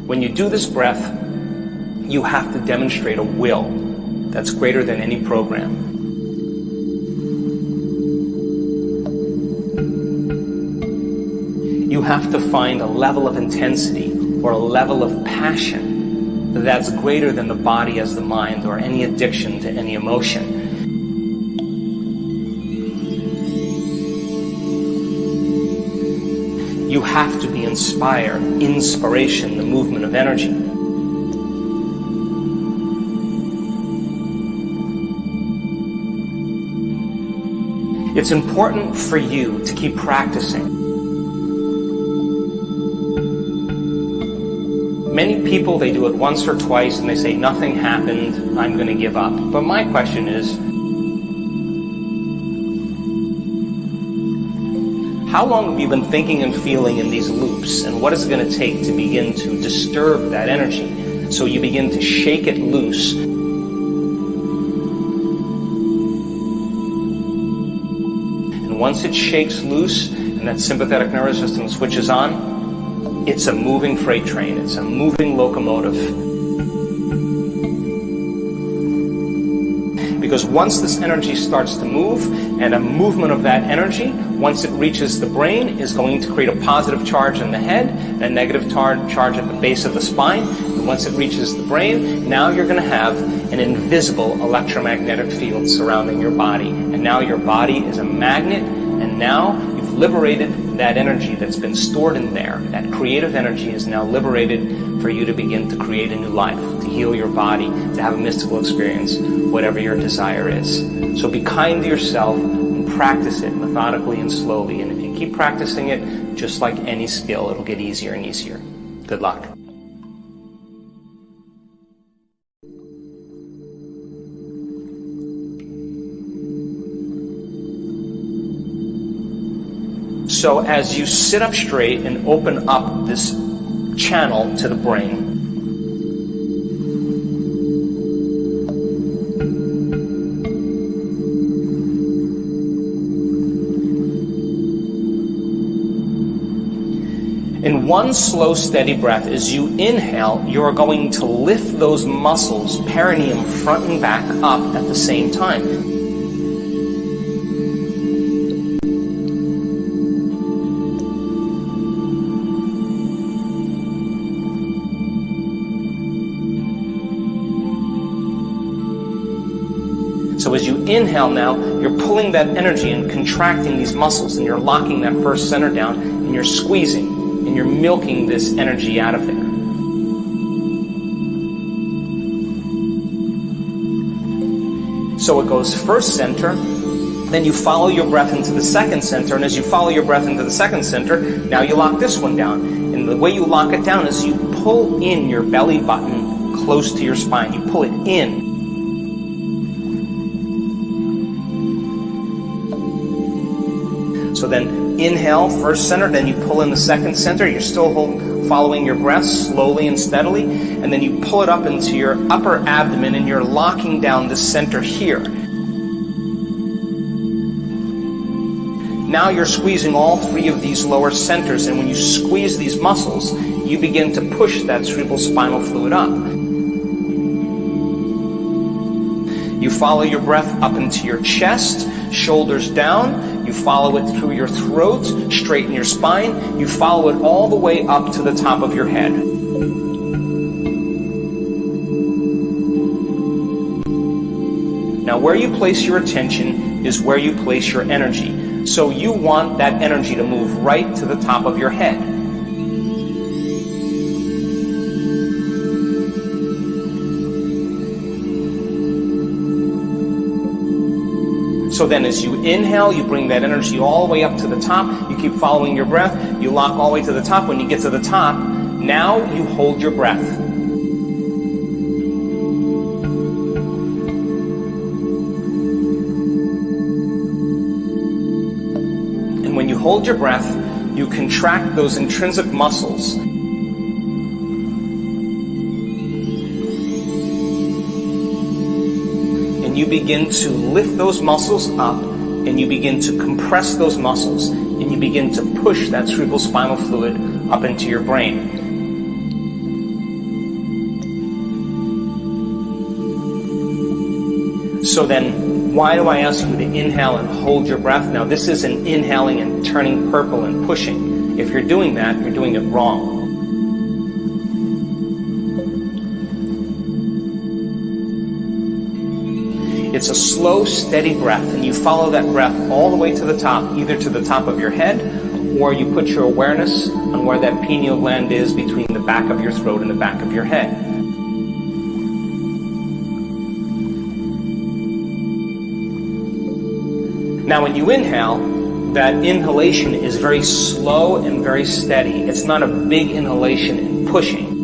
When you do this breath, you have to demonstrate a will that's greater than any program. You have to find a level of intensity or a level of passion that's greater than the body as the mind or any addiction to any emotion. You have to be inspired, inspiration, the movement of energy. It's important for you to keep practicing. Many people, they do it once or twice and they say, nothing happened, I'm going to give up. But my question is, how long have you been thinking and feeling in these loops, and what is it going to take to begin to disturb that energy so you begin to shake it loose? And once it shakes loose and that sympathetic nervous system switches on, it's a moving freight train, it's a moving locomotive. Because once this energy starts to move, and a movement of that energy, once it reaches the brain, is going to create a positive charge in the head, a negative charge at the base of the spine, and once it reaches the brain, now you're going to have an invisible electromagnetic field surrounding your body. And now your body is a magnet, and now you've liberated that energy that's been stored in there. That creative energy is now liberated for you to begin to create a new life, to heal your body, to have a mystical experience, whatever your desire is. So be kind to yourself and practice it methodically and slowly. And if you keep practicing it, just like any skill, it'll get easier and easier. Good luck. So as you sit up straight and open up this channel to the brain, in one slow, steady breath, as you inhale, you're going to lift those muscles, perineum, front and back, up at the same time. So as you inhale now, you're pulling that energy and contracting these muscles, and you're locking that first center down, and you're squeezing, and you're milking this energy out of there. So it goes first center, then you follow your breath into the second center, and as you follow your breath into the second center, now you lock this one down. And the way you lock it down is you pull in your belly button close to your spine. You pull it in. So then inhale, first center, then you pull in the second center. You're still following your breath slowly and steadily. And then you pull it up into your upper abdomen, and you're locking down the center here. Now you're squeezing all three of these lower centers. And when you squeeze these muscles, you begin to push that cerebral spinal fluid up. You follow your breath up into your chest, shoulders down. You follow it through your throat, straighten your spine. You follow it all the way up to the top of your head. Now, where you place your attention is where you place your energy. So you want that energy to move right to the top of your head. So then as you inhale, you bring that energy all the way up to the top. You keep following your breath. You lock all the way to the top. When you get to the top, now you hold your breath. And when you hold your breath, you contract those intrinsic muscles. You begin to lift those muscles up, and you begin to compress those muscles, and you begin to push that cerebral spinal fluid up into your brain. So then, why do I ask you to inhale and hold your breath? Now, this isn't inhaling and turning purple and pushing. If you're doing that, you're doing it wrong. It's a slow, steady breath, and you follow that breath all the way to the top, either to the top of your head, or you put your awareness on where that pineal gland is between the back of your throat and the back of your head. Now, when you inhale, that inhalation is very slow and very steady. It's not a big inhalation and pushing.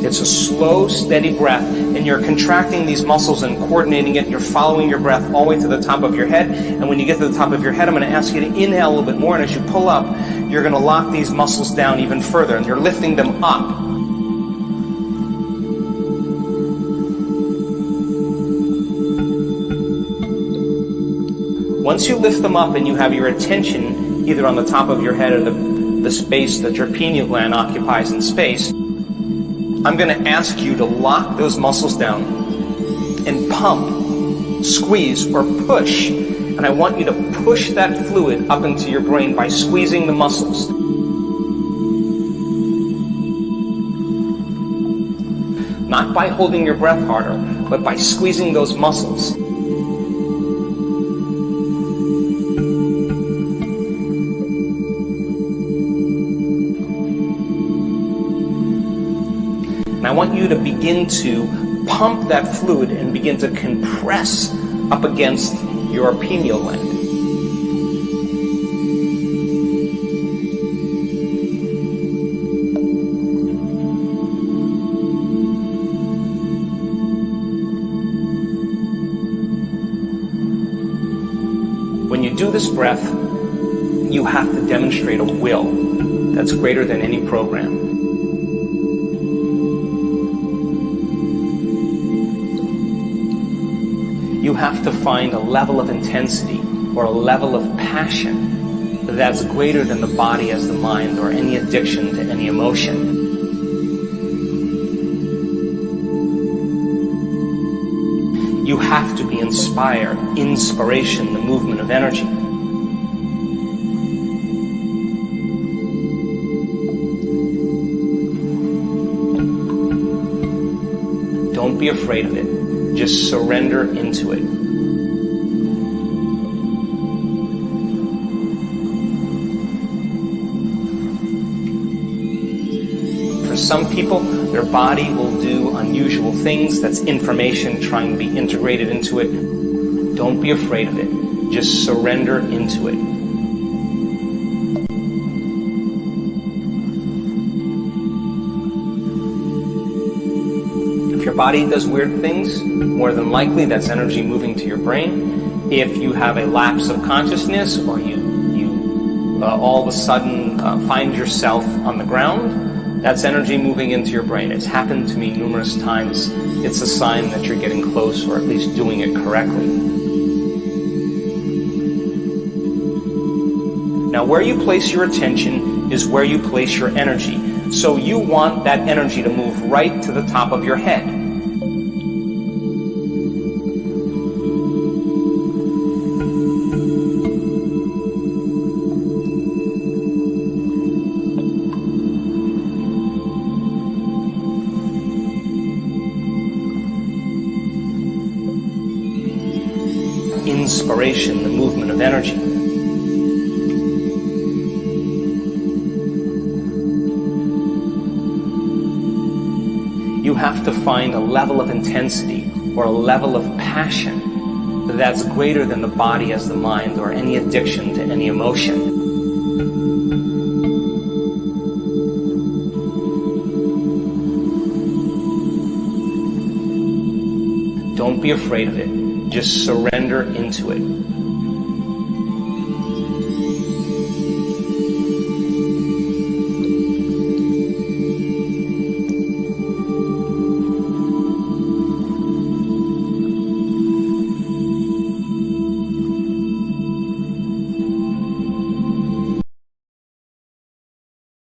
It's a slow, steady breath, and you're contracting these muscles and coordinating it. You're following your breath all the way to the top of your head, and when you get to the top of your head, I'm going to ask you to inhale a little bit more, and as you pull up, you're going to lock these muscles down even further, and you're lifting them up. Once you lift them up and you have your attention either on the top of your head or the space that your pineal gland occupies in space, I'm going to ask you to lock those muscles down and pump, squeeze, or push. And I want you to push that fluid up into your brain by squeezing the muscles. Not by holding your breath harder, but by squeezing those muscles. And I want you to begin to pump that fluid and begin to compress up against your pineal gland. When you do this breath, you have to demonstrate a will that's greater than any program. You have to find a level of intensity or a level of passion that's greater than the body as the mind or any addiction to any emotion. You have to be inspired, inspiration, the movement of energy. Don't be afraid of it. Just surrender into it. For some people, their body will do unusual things. That's information trying to be integrated into it. Don't be afraid of it. Just surrender into it. If your body does weird things, more than likely that's energy moving to your brain. If you have a lapse of consciousness or you all of a sudden find yourself on the ground, that's energy moving into your brain. It's happened to me numerous times. It's a sign that you're getting close, or at least doing it correctly. Now, where you place your attention is where you place your energy. So you want that energy to move right to the top of your head. Inspiration, the movement of energy. You have to find a level of intensity or a level of passion that's greater than the body as the mind or any addiction to any emotion. Don't be afraid of it. Just surrender into it.